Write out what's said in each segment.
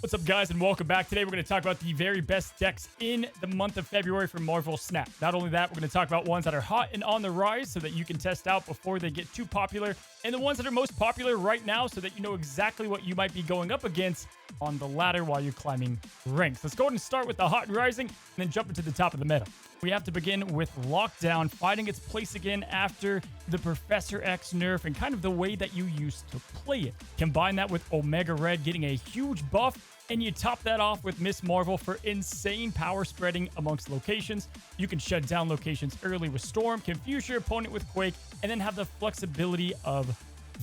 What's up, guys, and welcome back. Today, we're going to talk about the very best decks in the month of February for Marvel Snap. Not only that, we're going to talk about ones that are hot and on the rise so that you can test out before they get too popular, and the ones that are most popular right now so that you know exactly what you might be going up against on the ladder while you're climbing ranks. Let's go ahead and start with the hot and rising, and then jump into the top of the meta. We have to begin with Lockdown, finding its place again after the Professor X nerf and kind of the way that you used to play it. Combine that with Omega Red getting a huge buff, and you top that off with Miss Marvel for insane power spreading amongst locations. You can shut down locations early with Storm, confuse your opponent with Quake, and then have the flexibility of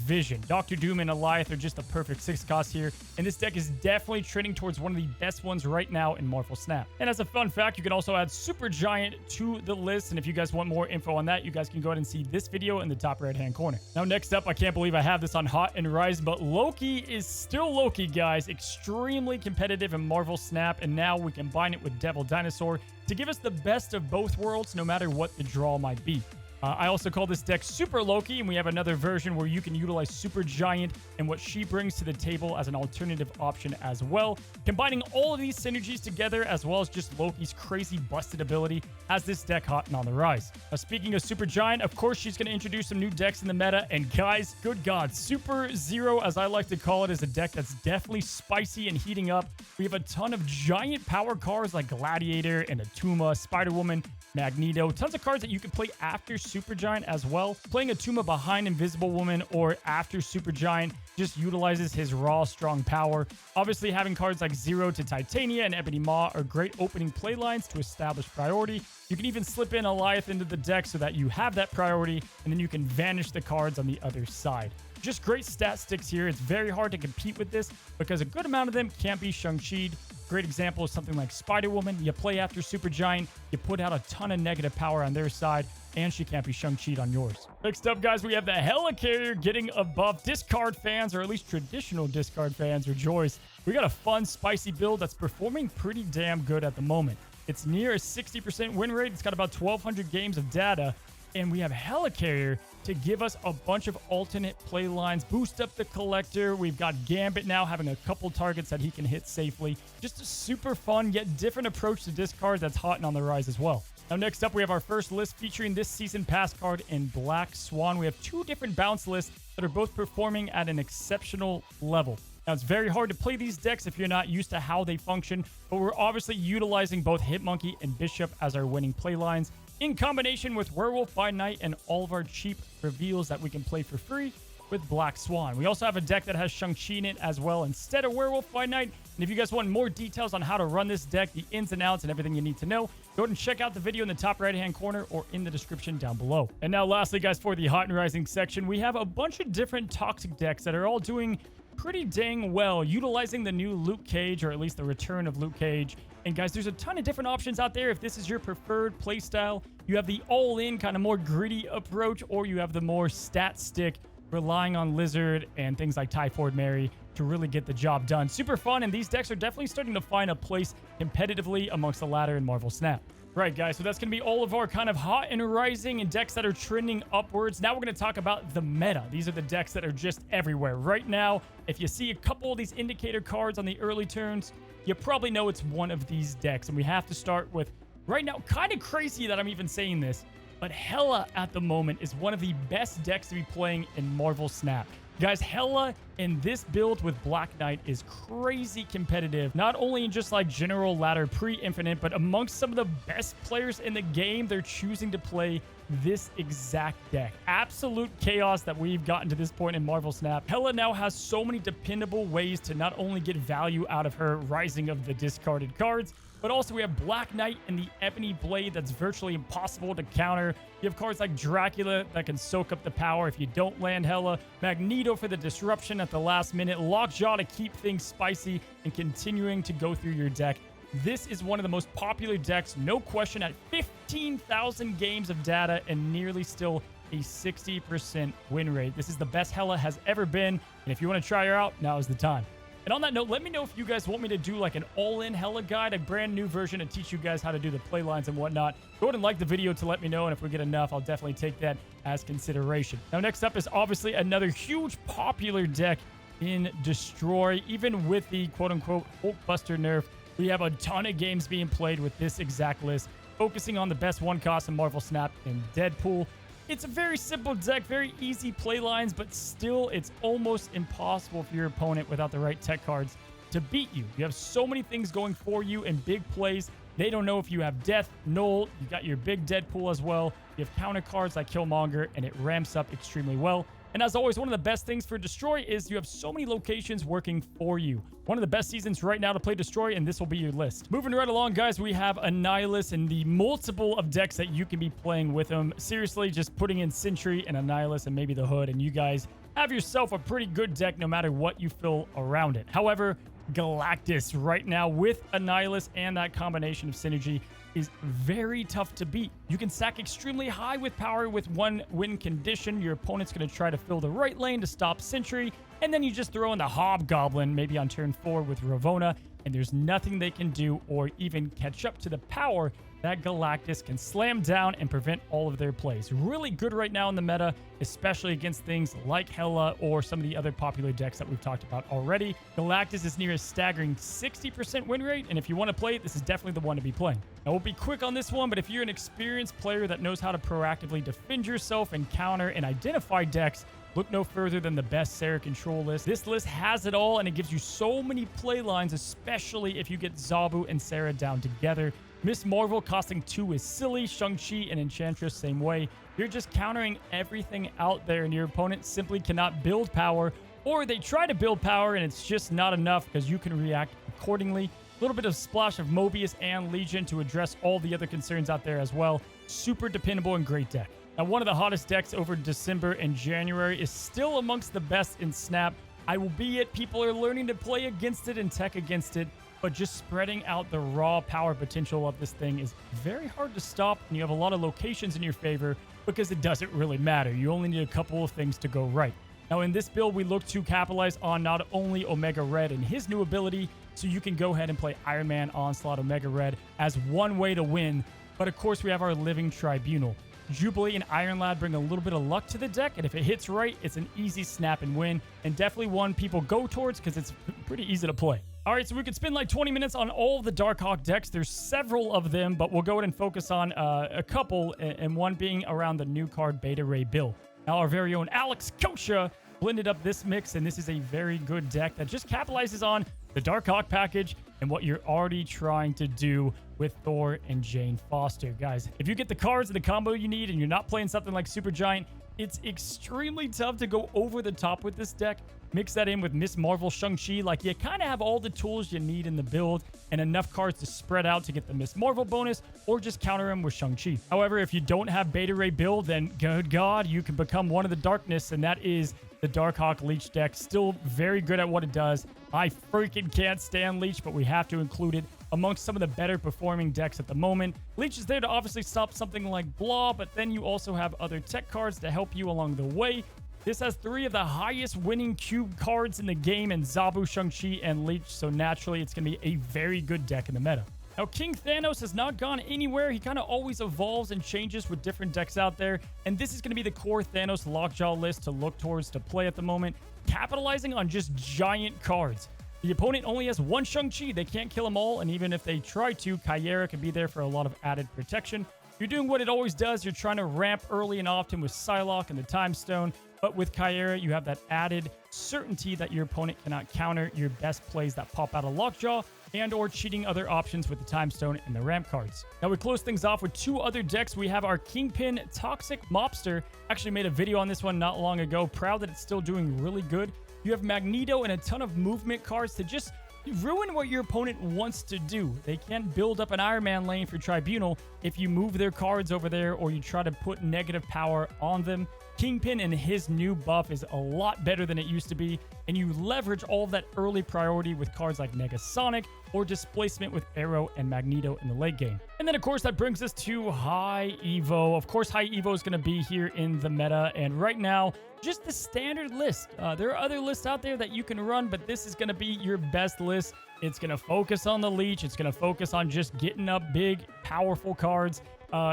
Vision. Dr. Doom and Alioth are just the perfect 6 cost here, and this deck is definitely trending towards one of the best ones right now in Marvel Snap. And as a fun fact, you can also add Super Giant to the list, and if you guys want more info on that, you guys can go ahead and see this video in the top right-hand corner. Now, next up, I can't believe I have this on Hot and Rise, but Loki is still Loki, guys. Extremely competitive in Marvel Snap, and now we combine it with Devil Dinosaur to give us the best of both worlds, no matter what the draw might be. I also call this deck Super Loki, and we have another version where you can utilize Super Giant and what she brings to the table as an alternative option as well. Combining all of these synergies together, as well as just Loki's crazy busted ability, has this deck hot and on the rise. Now, speaking of Super Giant, of course, she's going to introduce some new decks in the meta, and guys, good God, Super Zero, as I like to call it, is a deck that's definitely spicy and heating up. We have a ton of giant power cards like Gladiator and Atuma, Spider-Woman, Magneto, tons of cards that you can play after Supergiant as well. Playing Atuma behind Invisible Woman or after Supergiant just utilizes his raw, strong power. Obviously, having cards like Zero to Titania and Ebony Maw are great opening play lines to establish priority. You can even slip in Alioth into the deck so that you have that priority, and then you can vanish the cards on the other side. Just great stat sticks here. It's very hard to compete with this because a good amount of them can't be Shang-Chi'd. Great example is something like Spider-Woman. You play after Supergiant, you put out a ton of negative power on their side, and she can't be Shang-Chi'd on yours. Next up, guys, we have the Hela carrier getting a buff. Discard fans, or at least traditional discard fans, rejoice. We got a fun, spicy build that's performing pretty damn good at the moment. It's near a 60% win rate. It's got about 1,200 games of data. And we have Hela Carrier to give us a bunch of alternate play lines, boost up the collector. We've got Gambit now having a couple targets that he can hit safely. Just a super fun yet different approach to discards that's hot and on the rise as well. Now, next up, we have our first list featuring this season pass card in Black Swan. We have 2 different bounce lists that are both performing at an exceptional level. Now, it's very hard to play these decks if you're not used to how they function, but we're obviously utilizing both Hitmonkey and Bishop as our winning play lines, in combination with Werewolf by Night and all of our cheap reveals that we can play for free with Black Swan. We also have a deck that has Shang-Chi in it as well instead of Werewolf by Night. And if you guys want more details on how to run this deck, the ins and outs and everything you need to know, go ahead and check out the video in the top right-hand corner or in the description down below. And now lastly, guys, for the Hot and Rising section, we have a bunch of different toxic decks that are all doing pretty dang well, utilizing the new Luke Cage, or at least the return of Luke Cage. And guys, there's a ton of different options out there. If this is your preferred playstyle, you have the all-in kind of more gritty approach, or you have the more stat stick, relying on Lizard and things like Typhoid Mary to really get the job done. Super fun, and these decks are definitely starting to find a place competitively amongst the ladder in Marvel Snap. Right, guys, so that's going to be all of our kind of hot and rising and decks that are trending upwards. Now we're going to talk about the meta. These are the decks that are just everywhere. Right now, if you see a couple of these indicator cards on the early turns, you probably know it's one of these decks. And we have to start with, right now, kind of crazy that I'm even saying this, but Hela at the moment is one of the best decks to be playing in Marvel Snap. Guys, Hela in this build with Black Knight is crazy competitive, not only in just like general ladder pre-infinite, but amongst some of the best players in the game, they're choosing to play this exact deck. Absolute chaos that we've gotten to this point in Marvel Snap. Hela now has so many dependable ways to not only get value out of her rising of the discarded cards, but also we have Black Knight and the Ebony Blade that's virtually impossible to counter. You have cards like Dracula that can soak up the power if you don't land Hela, Magneto for the disruption at the last minute, Lockjaw to keep things spicy and continuing to go through your deck. This is one of the most popular decks, no question, at 15,000 games of data and nearly still a 60% win rate. This is the best Hela has ever been, and if you want to try her out, now is the time. And on that note, let me know if you guys want me to do like an all-in Hela guide, a brand new version to teach you guys how to do the play lines and whatnot. Go ahead and like the video to let me know, and if we get enough, I'll definitely take that as consideration. Now, next up is obviously another huge popular deck in Destroy. Even with the quote-unquote Hulkbuster nerf, we have a ton of games being played with this exact list, focusing on the best one cost in Marvel Snap and Deadpool. It's a very simple deck, very easy play lines, but still it's almost impossible for your opponent without the right tech cards to beat you. You have so many things going for you in big plays. They don't know if you have Death, Null, you got your big Deadpool as well. You have counter cards like Killmonger, and it ramps up extremely well. And as always, one of the best things for Destroy is you have so many locations working for you. One of the best seasons right now to play Destroy, and this will be your list. Moving right along, guys, we have Annihilus and the multiple of decks that you can be playing with him. Seriously, just putting in Sentry and Annihilus and maybe the Hood, and you guys have yourself a pretty good deck no matter what you fill around it. However, Galactus right now with Annihilus and that combination of synergy is very tough to beat. You can stack extremely high with power with one win condition. Your opponent's going to try to fill the right lane to stop Sentry, and then you just throw in the Hobgoblin maybe on turn 4 with Ravonna, and there's nothing they can do or even catch up to the power that Galactus can slam down and prevent all of their plays. Really good right now in the meta, especially against things like Hela or some of the other popular decks that we've talked about already. Galactus is near a staggering 60% win rate, and if you want to play it, this is definitely the one to be playing. Now, we'll be quick on this one, but if you're an experienced player that knows how to proactively defend yourself and counter and identify decks, look no further than the best Sera Control list. This list has it all, and it gives you so many play lines, especially if you get Zabu and Sera down together. Miss Marvel costing 2 is silly. Shang-Chi and Enchantress same way. You're just countering everything out there, and your opponent simply cannot build power, or they try to build power and it's just not enough because you can react accordingly. A little bit of splash of Mobius and Legion to address all the other concerns out there as well. Super dependable and great deck. Now, one of the hottest decks over December and January is still amongst the best in Snap. Albeit people are learning to play against it and tech against it, but just spreading out the raw power potential of this thing is very hard to stop, and you have a lot of locations in your favor because it doesn't really matter. You only need a couple of things to go right. Now, in this build, we look to capitalize on not only Omega Red and his new ability, so you can go ahead and play Iron Man, Onslaught, Omega Red as one way to win, but of course we have our living Tribunal. Jubilee and Iron Lad bring a little bit of luck to the deck, and if it hits right, it's an easy snap and win, and definitely one people go towards because it's pretty easy to play. All right, so we could spend like 20 minutes on all of the Darkhawk decks. There's several of them, but we'll go ahead and focus on a couple, and one being around the new card Beta Ray Bill. Now, our very own Alex Kosha blended up this mix, and this is a very good deck that just capitalizes on the Darkhawk package and what you're already trying to do with Thor and Jane Foster. Guys, if you get the cards and the combo you need and you're not playing something like Supergiant, it's extremely tough to go over the top with this deck. Mix that in with Miss Marvel, Shang-Chi, like you kind of have all the tools you need in the build and enough cards to spread out to get the Miss Marvel bonus or just counter him with Shang-Chi. However, if you don't have Beta Ray build, then good God, you can become one of the darkness, and that is the Darkhawk Leech deck. Still very good at what it does. I freaking can't stand Leech, but we have to include it amongst some of the better performing decks at the moment. Leech is there to obviously stop something like Blah, but then you also have other tech cards to help you along the way. This has 3 of the highest winning cube cards in the game in Zabu, Shang-Chi, and Leech, so naturally it's going to be a very good deck in the meta. Now, King Thanos has not gone anywhere. He kind of always evolves and changes with different decks out there, and this is going to be the core Thanos Lockjaw list to look towards to play at the moment, capitalizing on just giant cards. The opponent only has one Shang-Chi. They can't kill them all, and even if they try to, Kyera can be there for a lot of added protection. You're doing what it always does. You're trying to ramp early and often with Psylocke and the Time Stone, but with Kyera, you have that added certainty that your opponent cannot counter your best plays that pop out of Lockjaw and or cheating other options with the Time Stone and the ramp cards. Now, we close things off with 2 other decks. We have our Kingpin Toxic Mobster. Actually made a video on this one not long ago. Proud that it's still doing really good. You have Magneto and a ton of movement cards to just ruin what your opponent wants to do. They can't build up an Iron Man lane for Tribunal if you move their cards over there or you try to put negative power on them. Kingpin and his new buff is a lot better than it used to be, and you leverage all of that early priority with cards like Negasonic or displacement with Arrow and Magneto in the late game. And then, of course, that brings us to High Evo. Of course, High Evo is going to be here in the meta, and right now, just the standard list. There are other lists out there that you can run, but this is going to be your best list. It's going to focus on the Leech. It's going to focus on just getting up big, powerful cards.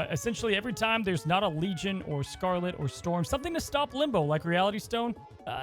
Essentially, every time there's not a Legion or Scarlet or Storm, something to stop Limbo like Reality Stone,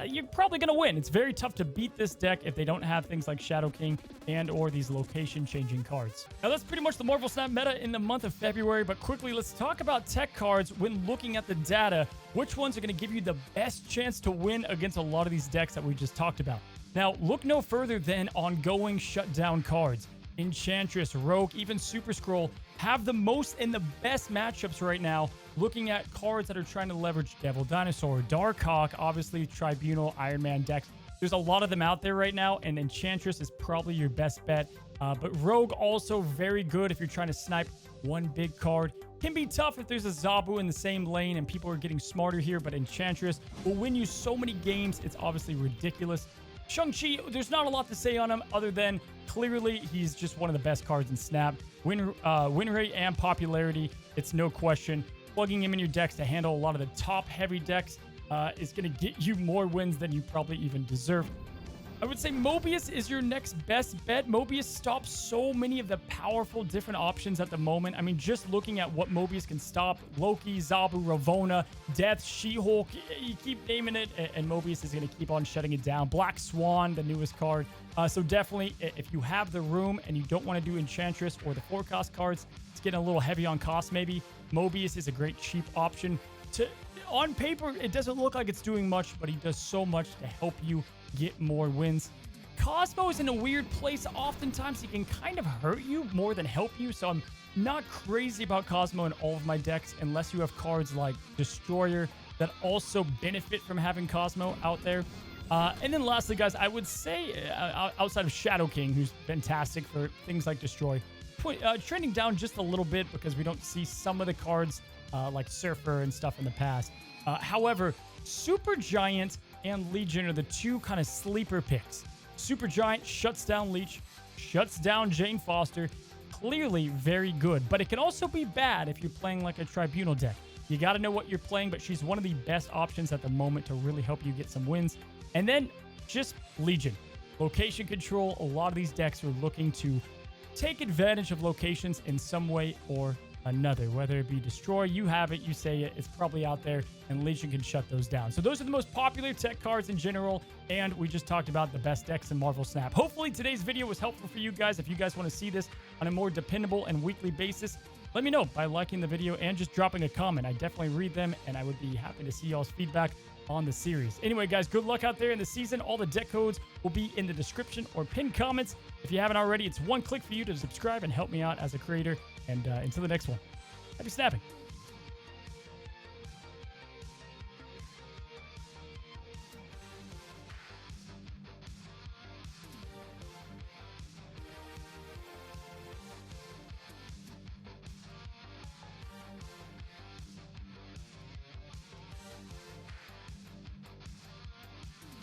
you're probably going to win. It's very tough to beat this deck if they don't have things like Shadow King and or these location-changing cards. Now, that's pretty much the Marvel Snap meta in the month of February, but quickly, let's talk about tech cards when looking at the data. Which ones are going to give you the best chance to win against a lot of these decks that we just talked about? Now, look no further than ongoing shutdown cards. Enchantress, Rogue, even Super Scroll have the most and the best matchups right now, looking at cards that are trying to leverage Devil Dinosaur, Darkhawk, obviously Tribunal, Iron Man decks. There's a lot of them out there right now, and Enchantress is probably your best bet. But Rogue also very good if you're trying to snipe one big card. Can be tough if there's a Zabu in the same lane and people are getting smarter here, but Enchantress will win you so many games. It's obviously ridiculous. Shang-Chi, there's not a lot to say on him other than clearly he's just one of the best cards in Snap. Win rate and popularity, it's no question. Plugging him in your decks to handle a lot of the top heavy decks is going to get you more wins than you probably even deserve. I would say Mobius is your next best bet. Mobius stops so many of the powerful different options at the moment. I mean, just looking at what Mobius can stop, Loki, Zabu, Ravonna, Death, She-Hulk, you keep naming it, and Mobius is going to keep on shutting it down. Black Swan, the newest card. So definitely, if you have the room and you don't want to do Enchantress or the forecast cards, it's getting a little heavy on cost maybe. Mobius is a great cheap option. On paper, it doesn't look like it's doing much, but he does so much to help you get more wins. Cosmo is in a weird place. Oftentimes, he can kind of hurt you more than help you, so I'm not crazy about Cosmo in all of my decks unless you have cards like Destroyer that also benefit from having Cosmo out there. And then lastly, guys, I would say outside of Shadow King, who's fantastic for things like Destroy, trending down just a little bit because we don't see some of the cards like Surfer and stuff in the past. However, Super Giant and Legion are the two kind of sleeper picks. Super Giant shuts down Leech, shuts down Jane Foster. Clearly very good, but it can also be bad if you're playing like a Tribunal deck. You got to know what you're playing, but she's one of the best options at the moment to really help you get some wins. And then just Legion. Location control. A lot of these decks are looking to take advantage of locations in some way or another, whether it be Destroy, you have it, you say it, it's probably out there, and Legion can shut those down. So those are the most popular tech cards in general, and we just talked about the best decks in Marvel Snap. Hopefully today's video was helpful for you guys. If you guys want to see this on a more dependable and weekly basis, let me know by liking the video and just dropping a comment. I definitely read them, and I would be happy to see y'all's feedback on the series. Anyway, guys, good luck out there in the season. All the deck codes will be in the description or pinned comments. If you haven't already, it's one click for you to subscribe and help me out as a creator. And until the next one, happy snapping.